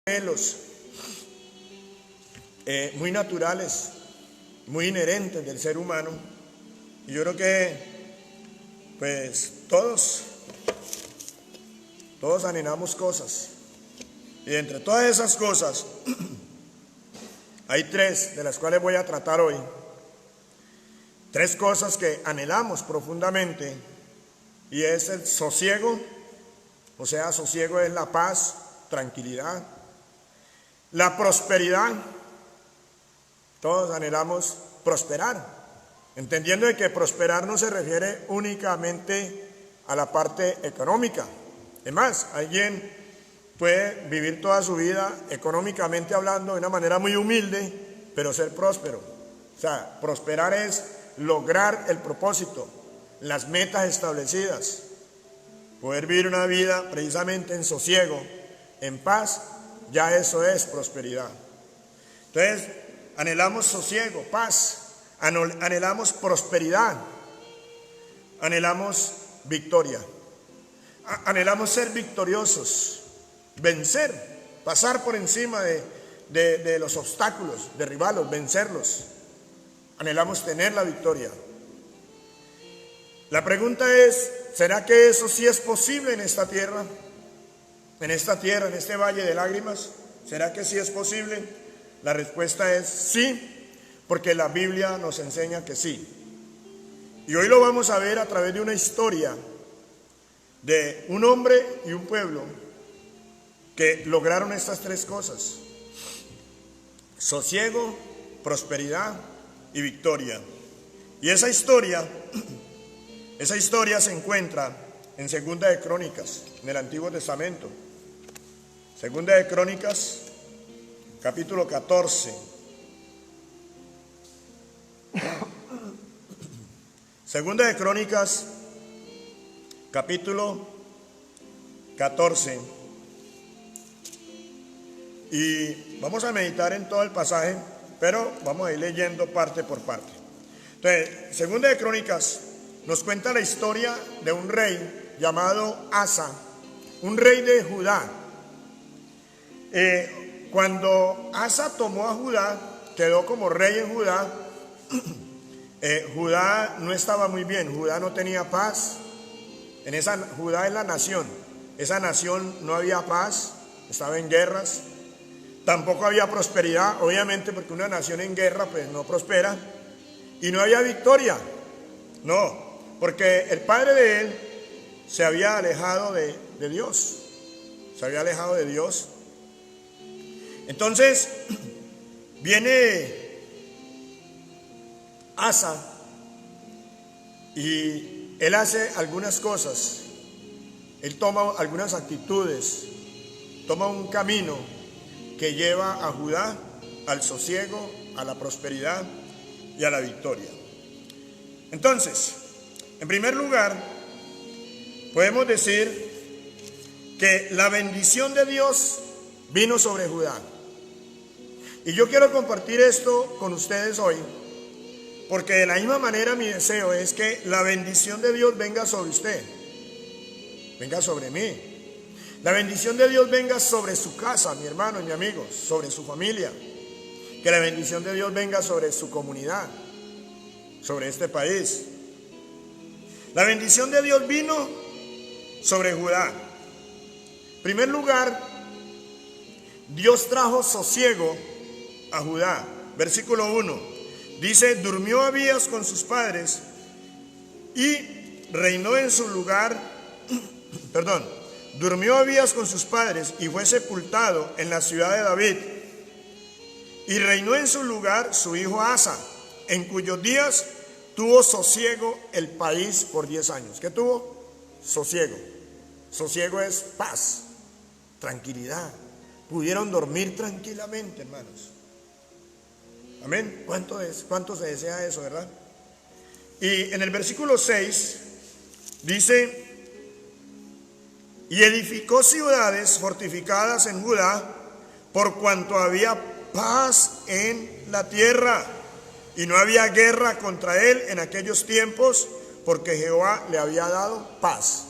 anhelos muy naturales, muy inherentes del ser humano. Y yo creo que pues todos anhelamos cosas. Y entre todas esas cosas hay tres de las cuales voy a tratar hoy. Tres cosas que anhelamos profundamente, y es el sosiego. O sea, sosiego es la paz, tranquilidad. La prosperidad. Todos anhelamos prosperar, entendiendo de que prosperar no se refiere únicamente a la parte económica. Es más, alguien puede vivir toda su vida económicamente hablando de una manera muy humilde, pero ser próspero. O sea, prosperar es lograr el propósito, las metas establecidas, poder vivir una vida precisamente en sosiego, en paz. Ya eso es prosperidad. Entonces, anhelamos sosiego, paz, anhelamos prosperidad, anhelamos victoria, anhelamos ser victoriosos, vencer, pasar por encima de los obstáculos, derribarlos, vencerlos. Anhelamos tener la victoria. La pregunta es, ¿será que eso sí es posible en esta tierra? En este valle de lágrimas, ¿será que sí es posible? La respuesta es sí, porque la Biblia nos enseña que sí. Y hoy lo vamos a ver a través de una historia de un hombre y un pueblo que lograron estas tres cosas: sosiego, prosperidad y victoria. Y esa historia se encuentra en Segunda de Crónicas, en el Antiguo Testamento. Segunda de Crónicas, capítulo 14. Segunda de Crónicas, capítulo 14. Y vamos a meditar en todo el pasaje, pero vamos a ir leyendo parte por parte. Entonces, Segunda de Crónicas nos cuenta la historia de un rey llamado Asa, un rey de Judá. Cuando Asa tomó a Judá, quedó como rey en Judá. Judá no estaba muy bien, Judá no tenía paz. Judá es la nación, esa nación no había paz, estaba en guerras. Tampoco había prosperidad, obviamente, porque una nación en guerra pues no prospera. Y no había victoria, no, porque el padre de él se había alejado de Dios, se había alejado de Dios. Entonces viene Asa y él hace algunas cosas, él toma algunas actitudes, toma un camino que lleva a Judá al sosiego, a la prosperidad y a la victoria. Entonces, en primer lugar, podemos decir que la bendición de Dios vino sobre Judá. Y yo quiero compartir esto con ustedes hoy, porque de la misma manera mi deseo es que la bendición de Dios venga sobre usted, venga sobre mí. La bendición de Dios venga sobre su casa, mi hermano y mi amigo, sobre su familia. Que la bendición de Dios venga sobre su comunidad, sobre este país. La bendición de Dios vino sobre Judá. En primer lugar, Dios trajo sosiego a Judá. Versículo 1 dice: durmió Abías con sus padres y reinó en su lugar. Durmió Abías con sus padres y fue sepultado en la ciudad de David. Y reinó en su lugar su hijo Asa, en cuyos días tuvo sosiego el país por 10 años. ¿Qué tuvo? Sosiego. Sosiego es paz, tranquilidad. Pudieron dormir tranquilamente, hermanos. Amén. ¿Cuánto se desea eso, verdad? Y en el versículo 6 dice: y edificó ciudades fortificadas en Judá, por cuanto había paz en la tierra, y no había guerra contra él en aquellos tiempos, porque Jehová le había dado paz.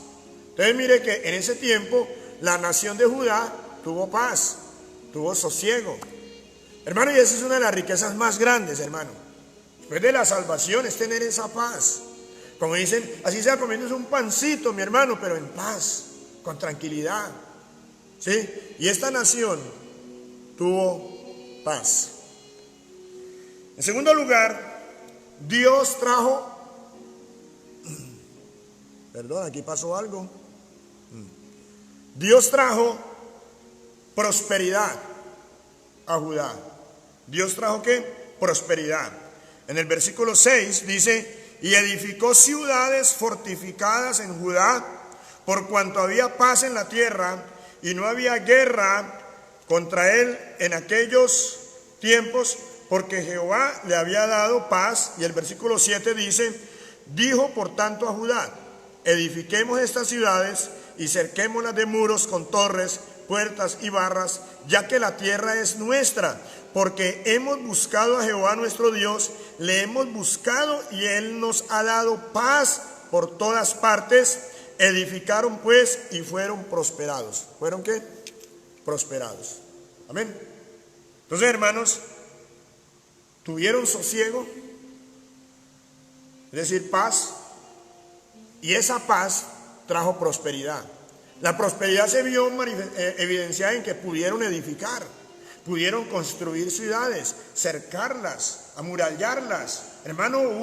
Entonces mire que en ese tiempo la nación de Judá tuvo paz, tuvo sosiego. Hermano, y esa es una de las riquezas más grandes, hermano. Después de la salvación es tener esa paz. Como dicen, así sea comiéndose un pancito, mi hermano, pero en paz, con tranquilidad. ¿Sí? Y esta nación tuvo paz. En segundo lugar, Dios trajo... Perdón, aquí pasó algo. Dios trajo prosperidad a Judá. ¿Dios trajo qué? Prosperidad. En el versículo 6 dice, y edificó ciudades fortificadas en Judá, por cuanto había paz en la tierra, y no había guerra contra él en aquellos tiempos, porque Jehová le había dado paz. Y el versículo 7 dice, dijo por tanto a Judá, edifiquemos estas ciudades y cerquémoslas de muros con torres, puertas y barras, ya que la tierra es nuestra, porque hemos buscado a Jehová nuestro Dios, le hemos buscado y él nos ha dado paz por todas partes. Edificaron pues y fueron prosperados. ¿Fueron qué? Prosperados. Amén. Entonces, hermanos, tuvieron sosiego, es decir, paz, y esa paz trajo prosperidad. La prosperidad se vio evidenciada en que pudieron edificar, pudieron construir ciudades, cercarlas, amurallarlas. Hermano, hubo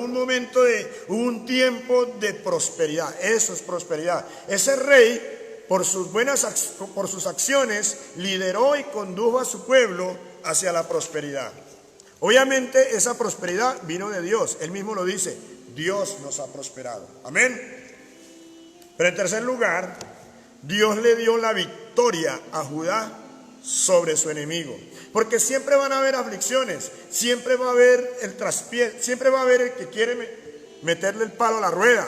un tiempo de prosperidad. Eso es prosperidad. Ese rey, por sus acciones, lideró y condujo a su pueblo hacia la prosperidad. Obviamente esa prosperidad vino de Dios. Él mismo lo dice, Dios nos ha prosperado. Amén. Pero en tercer lugar, Dios le dio la victoria a Judá sobre su enemigo. Porque siempre van a haber aflicciones, siempre va a haber el traspié, siempre va a haber el que quiere meterle el palo a la rueda,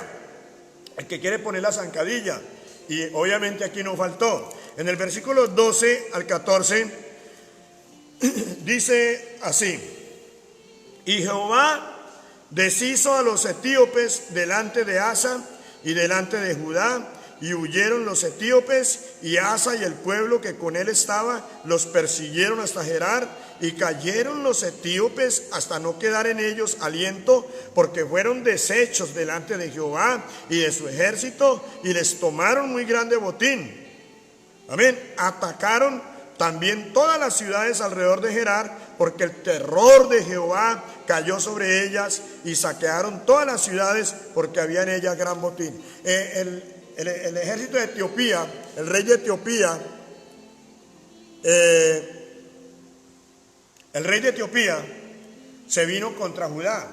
el que quiere poner la zancadilla. Y obviamente aquí no faltó. En el versículo 12 al 14 dice así, y Jehová deshizo a los etíopes delante de Asa y delante de Judá, y huyeron los etíopes, y Asa y el pueblo que con él estaba los persiguieron hasta Gerar, y cayeron los etíopes hasta no quedar en ellos aliento, porque fueron deshechos delante de Jehová y de su ejército, y les tomaron muy grande botín. Amén. Atacaron también todas las ciudades alrededor de Gerar, porque el terror de Jehová cayó sobre ellas, y saquearon todas las ciudades, porque había en ellas gran botín. El ejército de Etiopía, el rey de Etiopía, se vino contra Judá,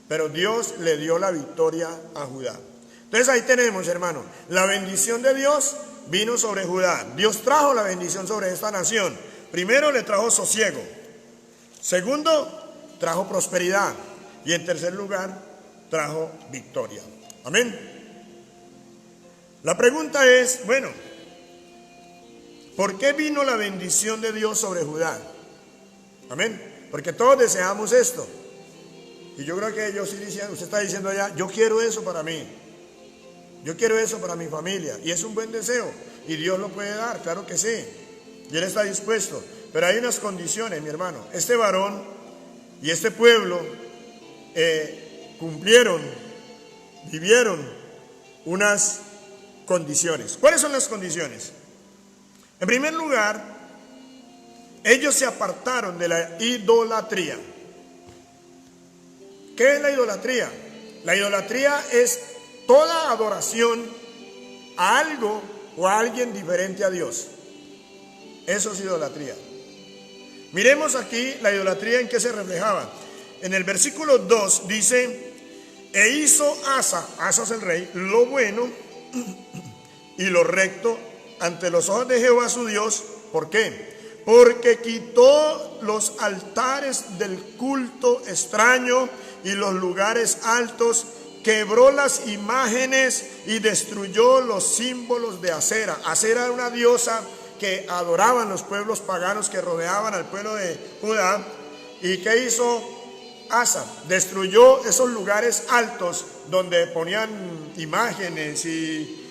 pero Dios le dio la victoria a Judá. Entonces ahí tenemos, hermano, la bendición de Dios vino sobre Judá. Dios trajo la bendición sobre esta nación. Primero le trajo sosiego. Segundo, trajo prosperidad. Y en tercer lugar, trajo victoria. Amén. La pregunta es, bueno, ¿por qué vino la bendición de Dios sobre Judá? Amén. Porque todos deseamos esto. Y yo creo que usted está diciendo ya, yo quiero eso para mí. Yo quiero eso para mi familia. Y es un buen deseo. Y Dios lo puede dar, claro que sí. Y Él está dispuesto. Pero hay unas condiciones, mi hermano. Este varón y este pueblo vivieron unas condiciones. ¿Cuáles son las condiciones? En primer lugar, ellos se apartaron de la idolatría. ¿Qué es la idolatría? La idolatría es toda adoración a algo o a alguien diferente a Dios. Eso es idolatría. Miremos aquí la idolatría en qué se reflejaba. En el versículo 2 dice, e hizo Asa es el rey, lo bueno y lo recto ante los ojos de Jehová su Dios. ¿Por qué? Porque quitó los altares del culto extraño y los lugares altos, quebró las imágenes y destruyó los símbolos de Acera. Acera era una diosa que adoraban los pueblos paganos que rodeaban al pueblo de Judá. ¿Y qué hizo Asa? Destruyó esos lugares altos donde ponían imágenes y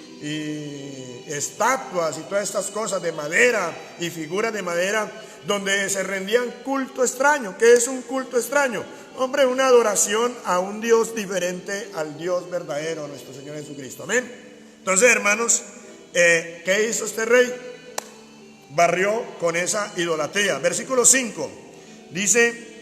estatuas y todas estas cosas de madera y figuras de madera. donde se rendían culto extraño. ¿Qué es un culto extraño? Hombre, una adoración a un Dios diferente al Dios verdadero, nuestro Señor Jesucristo. Amén. Entonces, hermanos, ¿qué hizo este rey? Barrió con esa idolatría. Versículo 5 dice: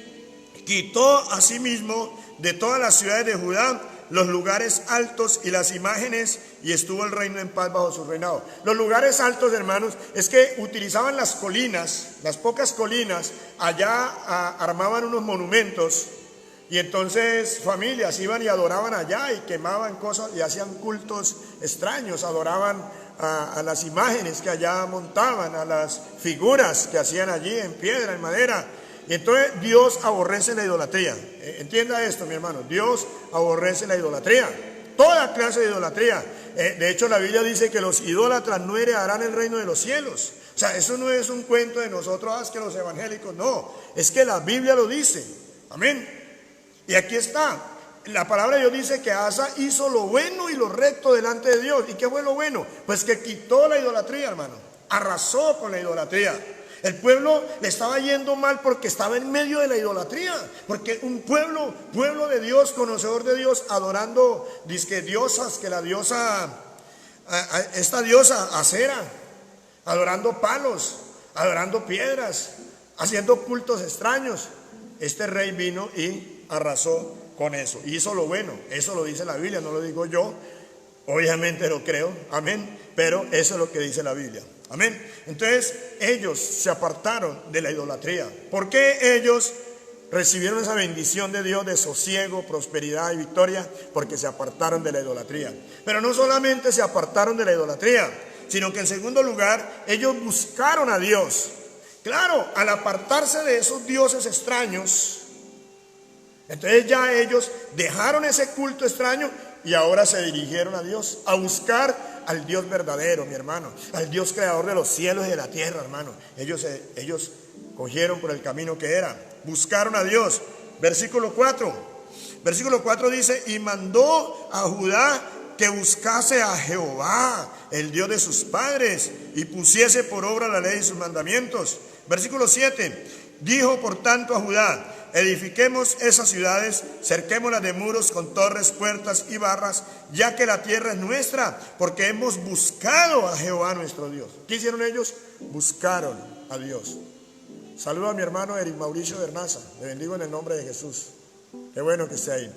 quitó asimismo de todas las ciudades de Judá los lugares altos y las imágenes, y estuvo el reino en paz bajo su reinado. Los lugares altos, hermanos, es que utilizaban las colinas, las pocas colinas, allá armaban unos monumentos, y entonces familias iban y adoraban allá y quemaban cosas y hacían cultos extraños, adoraban a las imágenes que allá montaban, a las figuras que hacían allí en piedra, en madera. Y entonces Dios aborrece la idolatría. Entienda esto, mi hermano. Dios aborrece la idolatría, toda clase de idolatría. De hecho, la Biblia dice que los idólatras no heredarán el reino de los cielos. O sea, eso no es un cuento de nosotros, que los evangélicos, no. Es que la Biblia lo dice. Amén. Y aquí está. La palabra de Dios dice que Asa hizo lo bueno y lo recto delante de Dios. ¿Y qué fue lo bueno? Pues que quitó la idolatría, hermano. Arrasó con la idolatría. El pueblo le estaba yendo mal porque estaba en medio de la idolatría. Porque un pueblo de Dios, conocedor de Dios, adorando disque diosas, que la diosa, esta diosa Acera, adorando palos, adorando piedras, haciendo cultos extraños. Este rey vino y arrasó con eso. Hizo lo bueno. Eso lo dice la Biblia, no lo digo yo. Obviamente lo creo, amén. Pero eso es lo que dice la Biblia. Amén. Entonces ellos se apartaron de la idolatría. ¿Por qué ellos recibieron esa bendición de Dios de sosiego, prosperidad y victoria? Porque se apartaron de la idolatría. Pero no solamente se apartaron de la idolatría, sino que en segundo lugar ellos buscaron a Dios. Claro, al apartarse de esos dioses extraños, entonces ya ellos dejaron ese culto extraño y ahora se dirigieron a Dios, a buscar al Dios verdadero, mi hermano, al Dios creador de los cielos y de la tierra, hermano. Ellos cogieron por el camino que era, buscaron a Dios. Versículo 4 dice: y mandó a Judá que buscase a Jehová, el Dios de sus padres, y pusiese por obra la ley y sus mandamientos. Versículo 7: dijo por tanto a Judá: edifiquemos esas ciudades, cerquémoslas de muros con torres, puertas y barras, ya que la tierra es nuestra, porque hemos buscado a Jehová nuestro Dios. ¿Qué hicieron ellos? Buscaron a Dios. Saludo a mi hermano Eric Mauricio Bernaza, le bendigo en el nombre de Jesús. Qué bueno que esté ahí.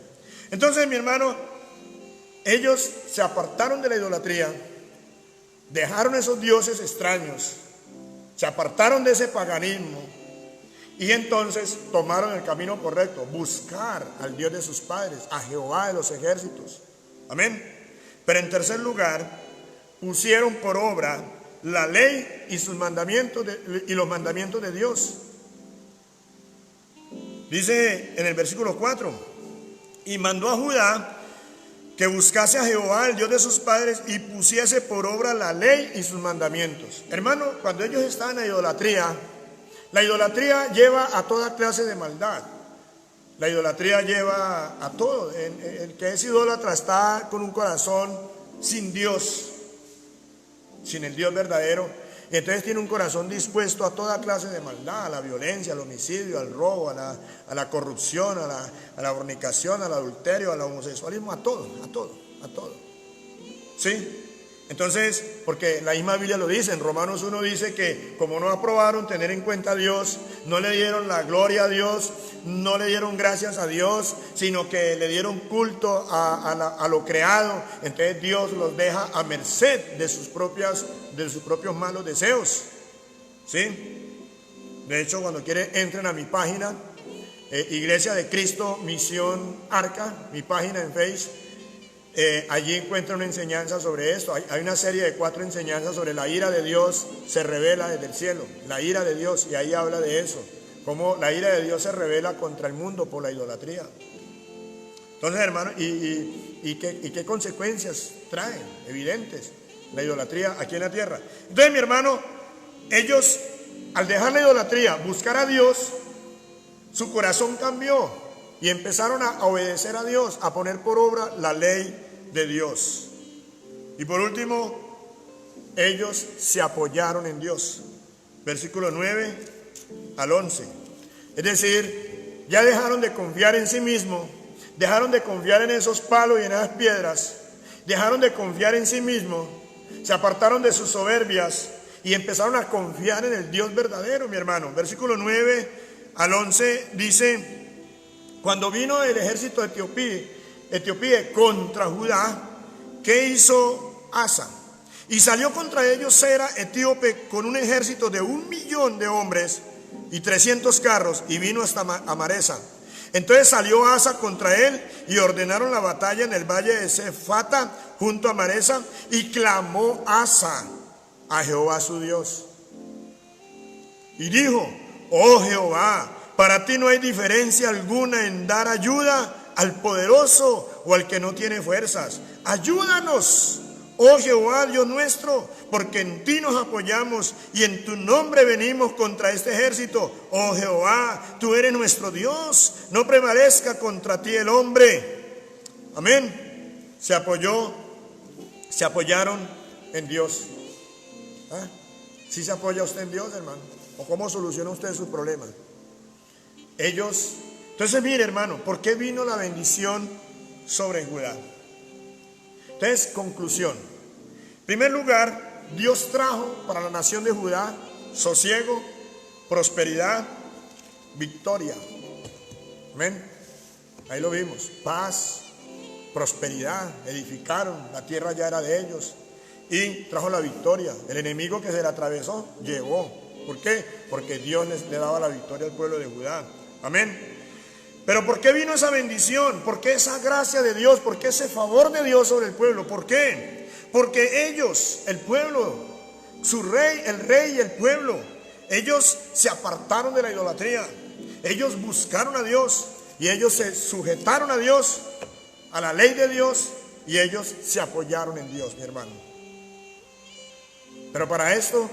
Entonces, mi hermano, ellos se apartaron de la idolatría, dejaron esos dioses extraños, se apartaron de ese paganismo, y entonces tomaron el camino correcto, buscar al Dios de sus padres, a Jehová de los ejércitos. Amén. Pero en tercer lugar, pusieron por obra la ley y sus mandamientos y los mandamientos de Dios. Dice en el versículo 4: y mandó a Judá que buscase a Jehová, el Dios de sus padres, y pusiese por obra la ley y sus mandamientos. Hermano, cuando ellos estaban en idolatría, la idolatría lleva a toda clase de maldad. La idolatría lleva a todo. El que es idólatra está con un corazón sin Dios, sin el Dios verdadero. Y entonces tiene un corazón dispuesto a toda clase de maldad, a la violencia, al homicidio, al robo, a la corrupción, a la fornicación, al adulterio, al homosexualismo, a todo. ¿Sí? Entonces, porque la misma Biblia lo dice, en Romanos 1 dice que como no aprobaron tener en cuenta a Dios, no le dieron la gloria a Dios, no le dieron gracias a Dios, sino que le dieron culto a lo creado. Entonces Dios los deja a merced de sus propios malos deseos. ¿Sí? De hecho, cuando quieren, entren a mi página, Iglesia de Cristo Misión Arca, mi página en Facebook. Allí encuentran una enseñanza sobre esto. Hay una serie de 4 enseñanzas sobre la ira de Dios se revela desde el cielo, la ira de Dios, y ahí habla de eso, cómo la ira de Dios se revela contra el mundo por la idolatría. Entonces, hermano, ¿y qué consecuencias trae? Evidentes, la idolatría aquí en la tierra. Entonces, mi hermano, ellos, al dejar la idolatría, buscar a Dios, su corazón cambió y empezaron a obedecer a Dios, a poner por obra la ley de Dios. Y por último, ellos se apoyaron en Dios. Versículo 9 al 11. Es decir, ya dejaron de confiar en sí mismos, dejaron de confiar en esos palos y en esas piedras, dejaron de confiar en sí mismos, se apartaron de sus soberbias y empezaron a confiar en el Dios verdadero, mi hermano. Versículo 9 al 11 dice: cuando vino el ejército etíope contra Judá, ¿qué hizo Asa? Y salió contra ellos Sera etíope con un ejército de 1,000,000 de hombres y 300 carros, y vino hasta Amaresa. Entonces salió Asa contra él y ordenaron la batalla en el valle de Sefata junto a Amaresa, y clamó Asa a Jehová su Dios y dijo: oh Jehová, para ti no hay diferencia alguna en dar ayuda al poderoso o al que no tiene fuerzas. Ayúdanos, oh Jehová Dios nuestro, porque en ti nos apoyamos y en tu nombre venimos contra este ejército. Oh Jehová, tú eres nuestro Dios, no prevalezca contra ti el hombre. Amén. Se apoyaron en Dios. ¿Ah? ¿Sí se apoya usted en Dios, hermano? ¿O cómo soluciona usted sus problemas? Entonces mire, hermano, ¿por qué vino la bendición sobre Judá? Entonces, conclusión. En primer lugar, Dios trajo para la nación de Judá sosiego, prosperidad, victoria. Amén. Ahí lo vimos. Paz, prosperidad, edificaron, la tierra ya era de ellos y trajo la victoria. El enemigo que se le atravesó, llegó. ¿Por qué? Porque Dios le daba la victoria al pueblo de Judá. Amén. Pero ¿por qué vino esa bendición? ¿Por qué esa gracia de Dios? ¿Por qué ese favor de Dios sobre el pueblo? ¿Por qué? Porque ellos, el pueblo, su rey, el rey y el pueblo, ellos se apartaron de la idolatría. Ellos buscaron a Dios y ellos se sujetaron a Dios, a la ley de Dios, y ellos se apoyaron en Dios, mi hermano. Pero para esto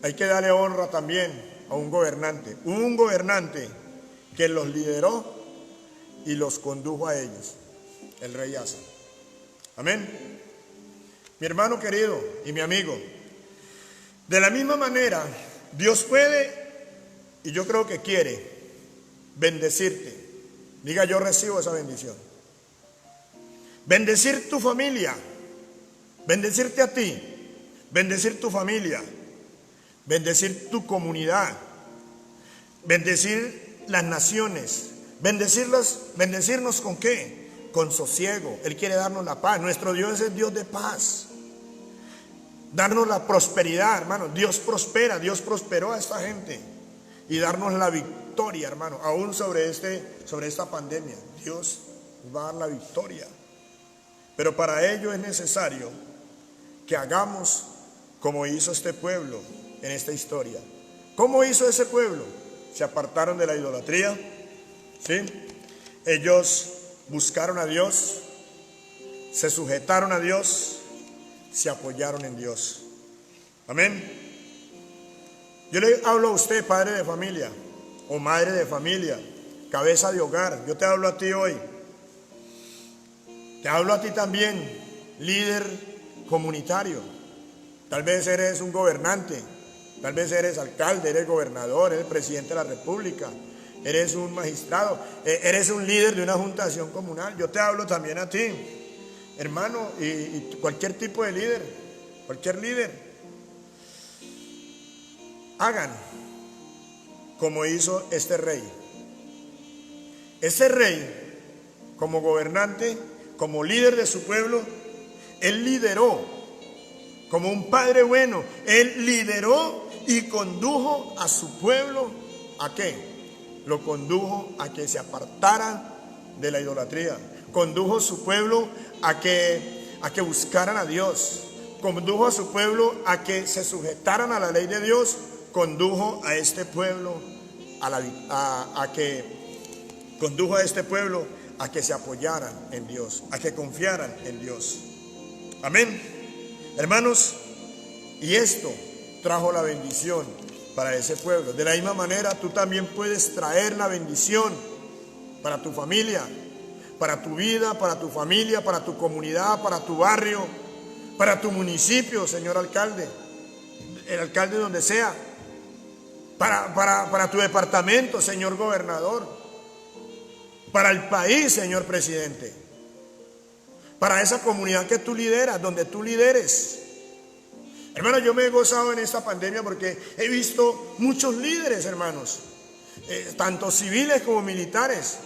hay que darle honra también a un gobernante que los lideró y los condujo a ellos, el rey Asa. Amén. Mi hermano querido y mi amigo, de la misma manera, Dios puede, y yo creo que quiere, bendecirte. Diga: yo recibo esa bendición. Bendecir tu familia, bendecirte a ti, bendecir tu familia, bendecir tu comunidad, bendecir las naciones, bendecirnos ¿con qué? Con sosiego. Él quiere darnos la paz. Nuestro Dios es el Dios de paz. Darnos la prosperidad, hermano. Dios prospera, Dios prosperó a esta gente y darnos la victoria, hermano, aún sobre esta pandemia. Dios va a dar la victoria. Pero para ello es necesario que hagamos como hizo este pueblo en esta historia. ¿Cómo hizo ese pueblo? Se apartaron de la idolatría, ¿sí? Ellos buscaron a Dios, se sujetaron a Dios, se apoyaron en Dios. Amén. Yo le hablo a usted, padre de familia o madre de familia, cabeza de hogar. Yo te hablo a ti hoy. Te hablo a ti también, líder comunitario. Tal vez eres un gobernante. Tal vez eres alcalde, eres gobernador, eres presidente de la república, eres un magistrado, eres un líder de una juntación comunal. Yo te hablo también a ti, hermano, y cualquier tipo de líder, cualquier líder. Hagan como hizo este rey. Ese rey, como gobernante, como líder de su pueblo, él lideró como un padre bueno. Él lideró y condujo a su pueblo, ¿a qué? Lo condujo a que se apartaran de la idolatría. Condujo a su pueblo a que buscaran a Dios. Condujo a su pueblo a que se sujetaran a la ley de Dios. Condujo a este pueblo a que se apoyaran en Dios, a que confiaran en Dios. Amén. Hermanos, y esto trajo la bendición para ese pueblo. De la misma manera, tú también puedes traer la bendición para tu familia, para tu vida, para tu familia, para tu comunidad, para tu barrio, para tu municipio, señor alcalde, el alcalde donde sea, para tu departamento, señor gobernador, para el país, señor presidente, para esa comunidad que tú lideras, donde tú lideres. Hermano, yo me he gozado en esta pandemia porque he visto muchos líderes, hermanos, tanto civiles como militares,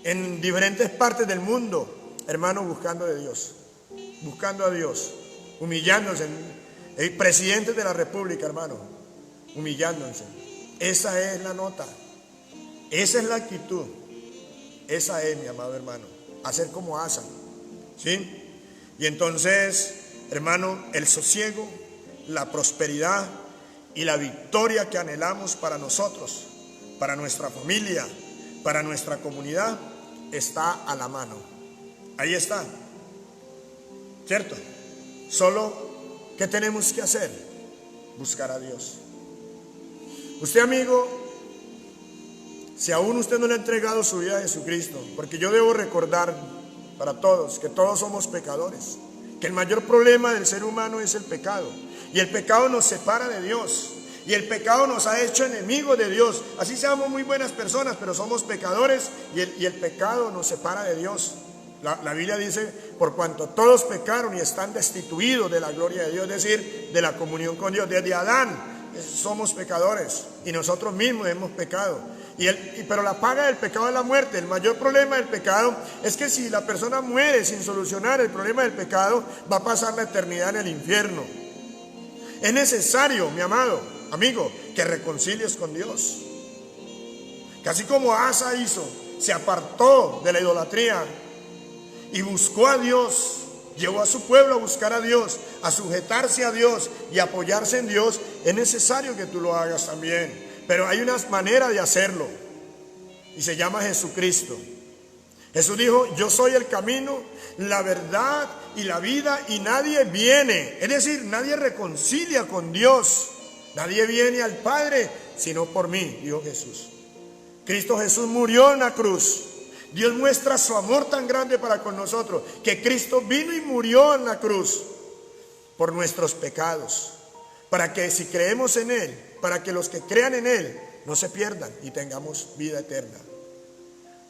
en diferentes partes del mundo, hermano, buscando a Dios, humillándose, presidentes de la República, hermano, humillándose. Esa es la nota, esa es la actitud, esa es, mi amado hermano, hacer como Asa, ¿sí? Y entonces, hermano, el sosiego, la prosperidad y la victoria que anhelamos para nosotros, para nuestra familia, para nuestra comunidad, está a la mano. Ahí está, ¿cierto? Solo, ¿qué tenemos que hacer? Buscar a Dios. Usted, amigo, si aún usted no le ha entregado su vida a Jesucristo, porque yo debo recordar para todos que todos somos pecadores, que el mayor problema del ser humano es el pecado, y el pecado nos separa de Dios, y el pecado nos ha hecho enemigos de Dios. Así seamos muy buenas personas, pero somos pecadores, y el pecado nos separa de Dios. La Biblia dice, por cuanto todos pecaron y están destituidos de la gloria de Dios, es decir, de la comunión con Dios. Desde Adán somos pecadores, y nosotros mismos hemos pecado. Pero la paga del pecado es la muerte. El mayor problema del pecado es que si la persona muere sin solucionar el problema del pecado, va a pasar la eternidad en el infierno. Es necesario, mi amado amigo, que reconcilies con Dios. Que así como Asa hizo, se apartó de la idolatría y buscó a Dios, llevó a su pueblo a buscar a Dios, a sujetarse a Dios y apoyarse en Dios. Es necesario que tú lo hagas también. Pero hay una manera de hacerlo, y se llama Jesucristo. Jesús dijo, yo soy el camino, la verdad y la vida, y nadie viene, es decir, nadie reconcilia con Dios, nadie viene al Padre sino por mí, dijo Jesús. Cristo Jesús murió en la cruz. Dios muestra su amor tan grande para con nosotros, que Cristo vino y murió en la cruz por nuestros pecados, para que si creemos en Él, para que los que crean en Él no se pierdan y tengamos vida eterna.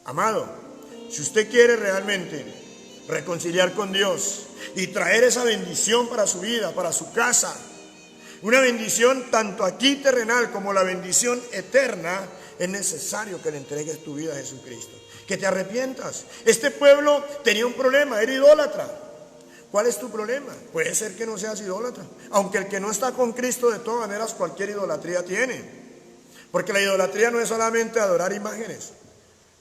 Amado, si usted quiere realmente reconciliar con Dios y traer esa bendición para su vida, para su casa, una bendición tanto aquí terrenal como la bendición eterna, es necesario que le entregues tu vida a Jesucristo, que te arrepientas. Este pueblo tenía un problema, era idólatra. ¿Cuál es tu problema? Puede ser que no seas idólatra, aunque el que no está con Cristo, de todas maneras cualquier idolatría tiene, porque la idolatría no es solamente adorar imágenes.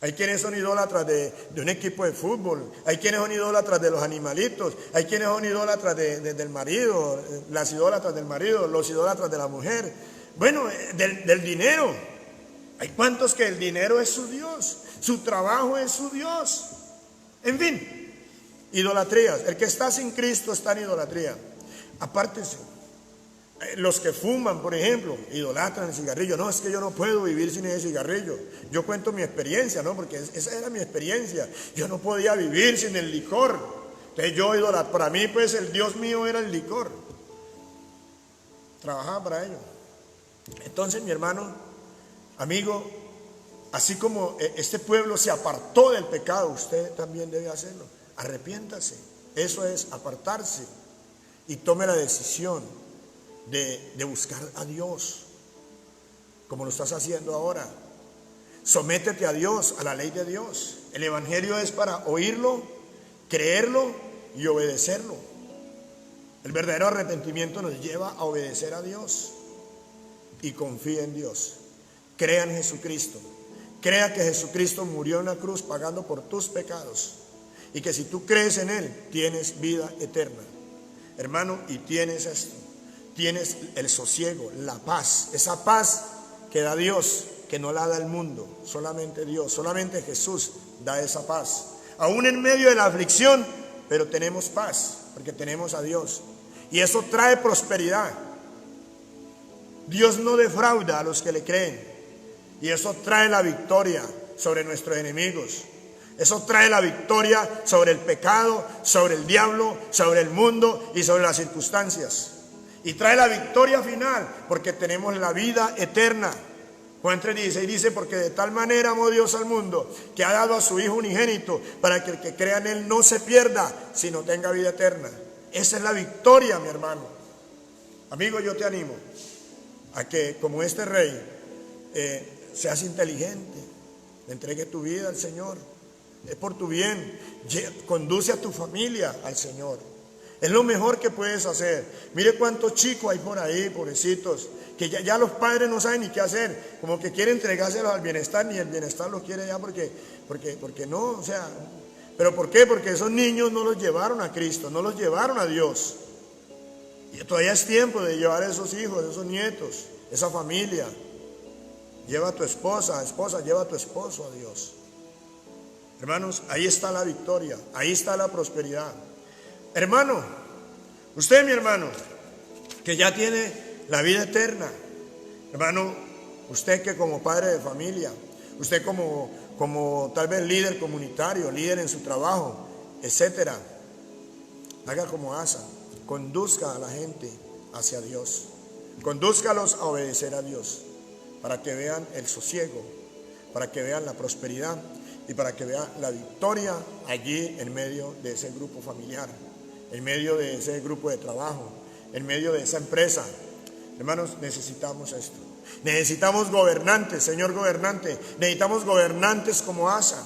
Hay quienes son idólatras de un equipo de fútbol, hay quienes son idólatras de los animalitos, hay quienes son idólatras del marido, las idólatras del marido, los idólatras de la mujer, bueno, del dinero. Hay cuantos que el dinero es su Dios, su trabajo es su Dios, en fin. Idolatrías. El que está sin Cristo está en idolatría. Apártese. Los que fuman, por ejemplo, idolatran el cigarrillo. No, es que yo no puedo vivir sin ese cigarrillo. Yo cuento mi experiencia, ¿no? Porque esa era mi experiencia. Yo no podía vivir sin el licor. Entonces yo idolatraba. Para mí, pues, el Dios mío era el licor. Trabajaba para ello. Entonces, mi hermano, amigo, así como este pueblo se apartó del pecado, usted también debe hacerlo. Arrepiéntase, eso es apartarse, y tome la decisión de buscar a Dios, como lo estás haciendo ahora. Sométete a Dios, a la ley de Dios. El evangelio es para oírlo, creerlo y obedecerlo. El verdadero arrepentimiento nos lleva a obedecer a Dios, y confía en Dios. Crea en Jesucristo, crea que Jesucristo murió en la cruz pagando por tus pecados, y que si tú crees en Él, tienes vida eterna, hermano, y tienes esto, tienes el sosiego, la paz, esa paz que da Dios, que no la da el mundo, solamente Dios, solamente Jesús da esa paz, aún en medio de la aflicción, pero tenemos paz, porque tenemos a Dios, y eso trae prosperidad. Dios no defrauda a los que le creen, y eso trae la victoria sobre nuestros enemigos. Eso trae la victoria sobre el pecado, sobre el diablo, sobre el mundo y sobre las circunstancias. Y trae la victoria final porque tenemos la vida eterna. Juan 3:16 dice, porque de tal manera amó Dios al mundo, que ha dado a su Hijo unigénito, para que el que crea en Él no se pierda, sino tenga vida eterna. Esa es la victoria, mi hermano. Amigo, yo te animo a que, como este rey, seas inteligente, le entregues tu vida al Señor. Es por tu bien. Conduce a tu familia al Señor. Es lo mejor que puedes hacer. Mire cuántos chicos hay por ahí, pobrecitos, que ya los padres no saben ni qué hacer, como que quieren entregárselos al bienestar, ni el bienestar los quiere ya porque no, o sea, ¿pero por qué? Porque esos niños no los llevaron a Cristo, no los llevaron a Dios. Y todavía es tiempo de llevar a esos hijos, a esos nietos, esa familia. Lleva a tu esposa, lleva a tu esposo a Dios. Hermanos, ahí está la victoria, ahí está la prosperidad. Hermano, usted, mi hermano, que ya tiene la vida eterna. Hermano, usted que como padre de familia, usted como tal vez líder comunitario, líder en su trabajo, etcétera, haga como Asa, conduzca a la gente hacia Dios, condúzcalos a obedecer a Dios, para que vean el sosiego, para que vean la prosperidad y para que vean la victoria allí en medio de ese grupo familiar, en medio de ese grupo de trabajo, en medio de esa empresa. Hermanos, necesitamos esto. Necesitamos gobernantes, señor gobernante. Necesitamos gobernantes como Asa.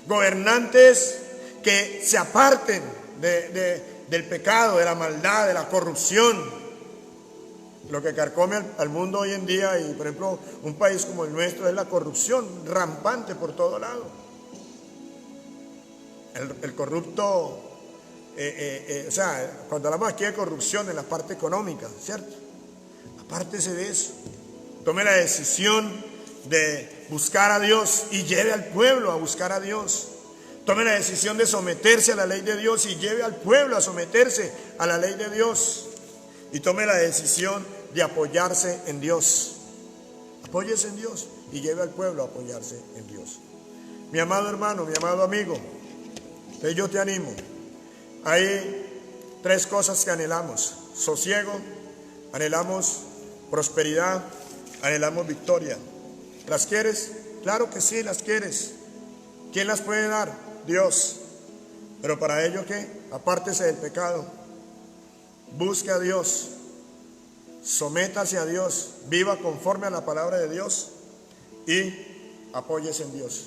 Gobernantes que se aparten del pecado, de la maldad, de la corrupción. Lo que carcome al mundo hoy en día, y por ejemplo un país como el nuestro, es la corrupción rampante por todo lado. El corrupto, o sea, cuando hablamos aquí de corrupción en la parte económica, ¿cierto? Apártese de eso. Tome la decisión de buscar a Dios y lleve al pueblo a buscar a Dios. Tome la decisión de someterse a la ley de Dios y lleve al pueblo a someterse a la ley de Dios. Y tome la decisión de apoyarse en Dios. Apóyese en Dios y lleve al pueblo a apoyarse en Dios. Mi amado hermano, mi amado amigo, yo te animo. Hay 3 cosas que anhelamos: sosiego, anhelamos prosperidad, anhelamos victoria. ¿Las quieres? Claro que sí, las quieres. ¿Quién las puede dar? Dios. Pero para ello, ¿qué? Apártese del pecado. Busque a Dios. Sométase a Dios. Viva conforme a la palabra de Dios. Y apóyese en Dios.